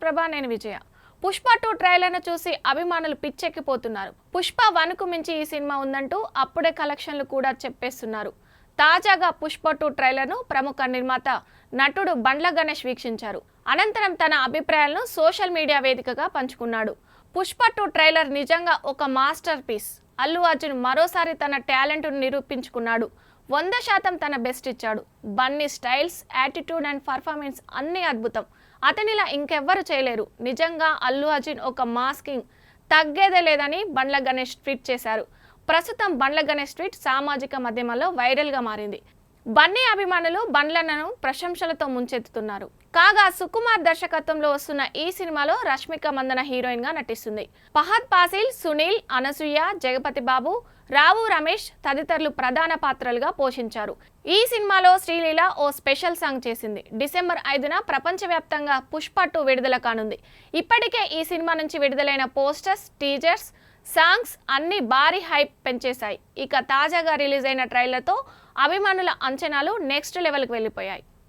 కన్నప్రభ, నేను విజయ. పుష్ప 2 ట్రైలర్ను చూసి అభిమానులు పిచ్చెక్కిపోతున్నారు. పుష్ప 1కు మించి ఈ సినిమా ఉందంటూ అప్పుడే కలెక్షన్లు కూడా చెప్పేస్తున్నారు. తాజాగా పుష్ప 2 ట్రైలర్ను ప్రముఖ నిర్మాత, నటుడు బండ్ల గణేష్ వీక్షించారు. అనంతరం తన అభిప్రాయాలను సోషల్ మీడియా వేదికగా పంచుకున్నాడు. పుష్ప 2 ట్రైలర్ నిజంగా ఒక మాస్టర్ పీస్. అల్లు అర్జున్ మరోసారి తన టాలెంట్ను నిరూపించుకున్నాడు. 100% తన బెస్ట్ ఇచ్చాడు. Bunny styles, attitude and performance అన్నీ అద్భుతం. అతనిలా ఇంకెవ్వరు చేయలేరు. నిజంగా అల్లు అర్జున్ ఒక మాస్ కింగ్, తగ్గేదే లేదని బండ్ల గణేష్ ట్వీట్ చేశారు. ప్రస్తుతం బండ్ల గణేష్ ట్వీట్ సామాజిక మాధ్యమాల్లో వైరల్గా మారింది. బన్నీ అభిమానులు బండ్లను ప్రశంసలతో ముంచెత్తుతున్నారు. కాగా సుకుమార్ దర్శకత్వంలో వస్తున్న ఈ సినిమాలో రష్మిక మందన హీరోయిన్ గా నటిస్తుంది. ఫహద్ ఫాసిల్, సునీల్, అనసూయ, జగపతి బాబు, రావు రమేష్ తదితరులు ప్రధాన పాత్రలుగా పోషించారు. ఈ సినిమాలో శ్రీలీల ఓ స్పెషల్ సాంగ్ చేసింది. డిసెంబర్ 5న ప్రపంచవ్యాప్తంగా పుష్ప 2 విడుదల కానుంది. ఇప్పటికే ఈ సినిమా నుంచి విడుదలైన పోస్టర్స్, టీజర్స్, సాంగ్స్ అన్ని భారీ హైప్ పెంచేశాయి. ఇక తాజాగా రిలీజ్ అయిన ట్రైలర్తో అభిమానుల అంచనాలు నెక్స్ట్ లెవెల్కి వెళ్ళిపోయాయి.